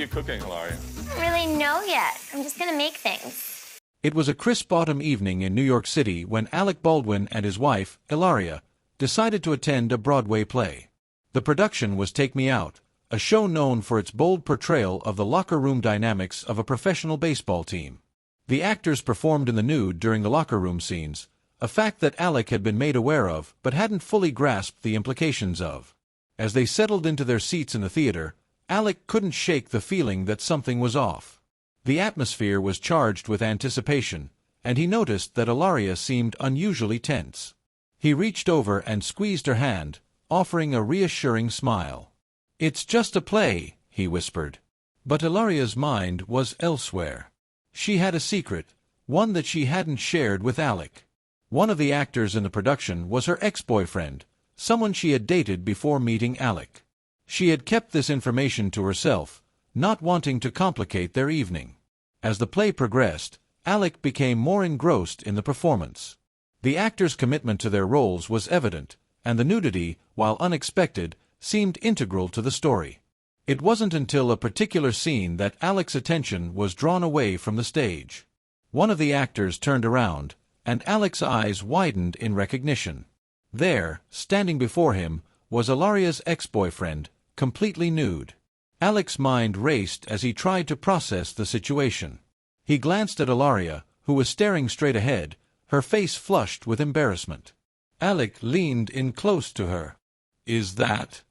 you cooking, Hilaria? I don't really know yet. I'm just gonna make things. It was a crisp autumn evening in New York City when Alec Baldwin and his wife, Hilaria, decided to attend a Broadway play. The production was Take Me Out, a show known for its bold portrayal of the locker room dynamics of a professional baseball team. The actors performed in the nude during the locker room scenes, a fact that Alec had been made aware of but hadn't fully grasped the implications of. As they settled into their seats in the theater, Alec couldn't shake the feeling that something was off. The atmosphere was charged with anticipation, and he noticed that Hilaria seemed unusually tense. He reached over and squeezed her hand, offering a reassuring smile. "It's just a play," he whispered. But Hilaria's mind was elsewhere. She had a secret, one that she hadn't shared with Alec. One of the actors in the production was her ex-boyfriend, someone she had dated before meeting Alec. She had kept this information to herself, not wanting to complicate their evening. As the play progressed, Alec became more engrossed in the performance. The actors' commitment to their roles was evident, and the nudity, while unexpected, seemed integral to the story. It wasn't until a particular scene that Alec's attention was drawn away from the stage. One of the actors turned around, and Alec's eyes widened in recognition. There, standing before him, was Hilaria's ex-boyfriend, completely nude. Alec's mind raced as he tried to process the situation. He glanced at Hilaria, who was staring straight ahead, her face flushed with embarrassment. Alec leaned in close to her. "Is that?"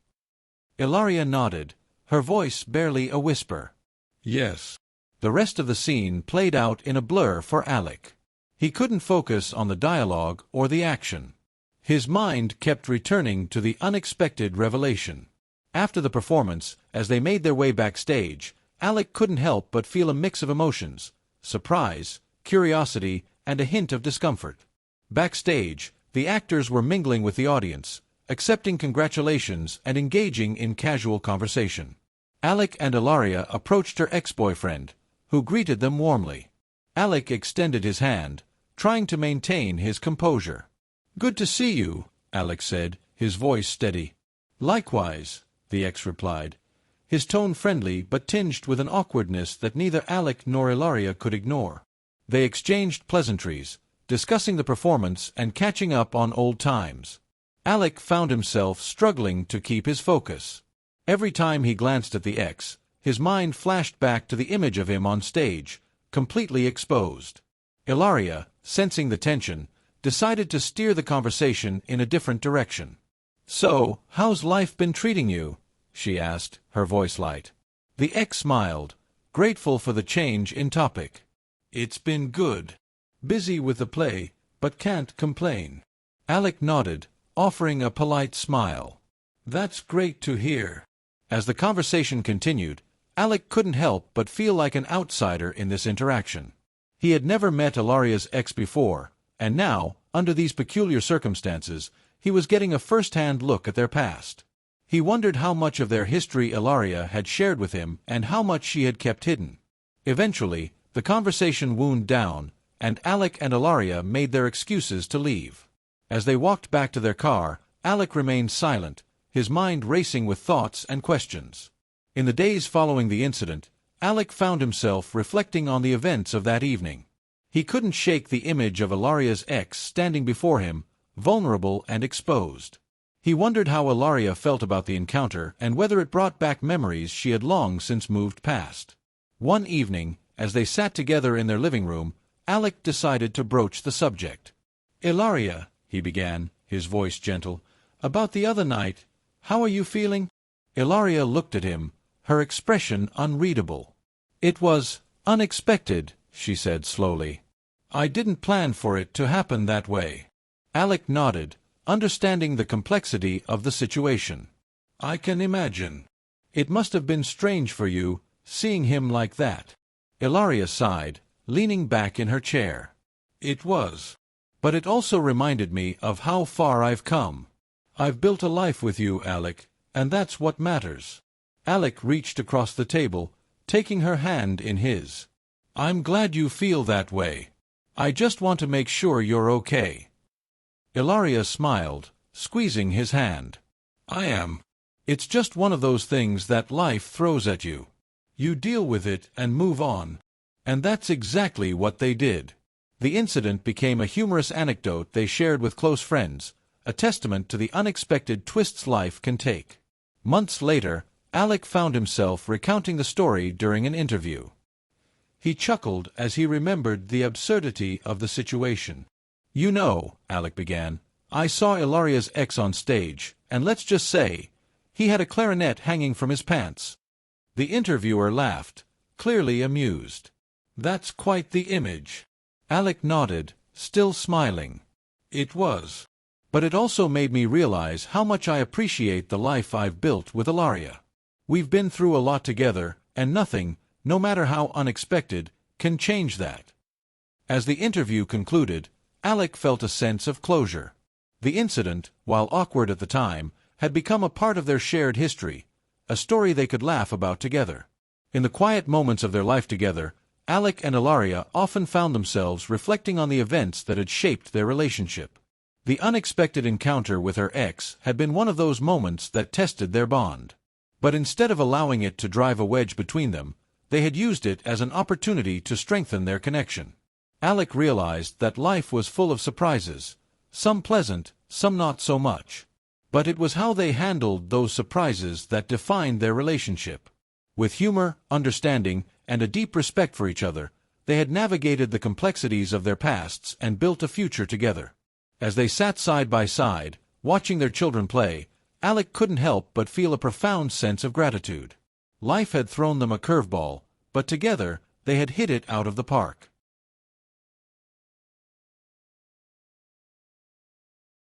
Hilaria nodded, her voice barely a whisper. "Yes." The rest of the scene played out in a blur for Alec. He couldn't focus on the dialogue or the action. His mind kept returning to the unexpected revelation. After the performance, as they made their way backstage, Alec couldn't help but feel a mix of emotions: surprise, curiosity, and a hint of discomfort. Backstage, the actors were mingling with the audience, accepting congratulations and engaging in casual conversation. Alec and Hilaria approached her ex-boyfriend, who greeted them warmly. Alec extended his hand, trying to maintain his composure. "Good to see you," Alec said, his voice steady. "Likewise," the ex replied, his tone friendly but tinged with an awkwardness that neither Alec nor Hilaria could ignore. They exchanged pleasantries, discussing the performance and catching up on old times. Alec found himself struggling to keep his focus. Every time he glanced at the ex, his mind flashed back to the image of him on stage, completely exposed. Hilaria, sensing the tension, decided to steer the conversation in a different direction. "So, how's life been treating you?" she asked, her voice light. The ex smiled, grateful for the change in topic. "It's been good. Busy with the play, but can't complain." Alec nodded, offering a polite smile. "That's great to hear." As the conversation continued, Alec couldn't help but feel like an outsider in this interaction. He had never met Hilaria's ex before, and now, under these peculiar circumstances, he was getting a first-hand look at their past. He wondered how much of their history Hilaria had shared with him and how much she had kept hidden. Eventually, the conversation wound down, and Alec and Hilaria made their excuses to leave. As they walked back to their car, Alec remained silent, his mind racing with thoughts and questions. In the days following the incident, Alec found himself reflecting on the events of that evening. He couldn't shake the image of Hilaria's ex standing before him, vulnerable and exposed. He wondered how Hilaria felt about the encounter and whether it brought back memories she had long since moved past. One evening, as they sat together in their living room, Alec decided to broach the subject. "Hilaria," he began, his voice gentle, "about the other night, how are you feeling?" Hilaria looked at him, her expression unreadable. "It was unexpected," she said slowly. "I didn't plan for it to happen that way." Alec nodded, understanding the complexity of the situation. "I can imagine. It must have been strange for you, seeing him like that." Hilaria sighed, leaning back in her chair. "It was. But it also reminded me of how far I've come. I've built a life with you, Alec, and that's what matters." Alec reached across the table, taking her hand in his. "I'm glad you feel that way. I just want to make sure you're okay." Hilaria smiled, squeezing his hand. "I am. It's just one of those things that life throws at you. You deal with it and move on. And that's exactly what they did. The incident became a humorous anecdote they shared with close friends, a testament to the unexpected twists life can take. Months later, Alec found himself recounting the story during an interview. He chuckled as he remembered the absurdity of the situation. "You know," Alec began, "I saw Hilaria's ex on stage, and let's just say, he had a clarinet hanging from his pants." The interviewer laughed, clearly amused. "That's quite the image." Alec nodded, still smiling. "It was. But it also made me realize how much I appreciate the life I've built with Hilaria. We've been through a lot together, and nothing, no matter how unexpected, can change that." As the interview concluded, Alec felt a sense of closure. The incident, while awkward at the time, had become a part of their shared history, a story they could laugh about together. In the quiet moments of their life together, Alec and Hilaria often found themselves reflecting on the events that had shaped their relationship. The unexpected encounter with her ex had been one of those moments that tested their bond. But instead of allowing it to drive a wedge between them, they had used it as an opportunity to strengthen their connection. Alec realized that life was full of surprises, some pleasant, some not so much. But it was how they handled those surprises that defined their relationship. With humor, understanding, and a deep respect for each other, they had navigated the complexities of their pasts and built a future together. As they sat side by side, watching their children play, Alec couldn't help but feel a profound sense of gratitude. Life had thrown them a curveball, but together they had hit it out of the park.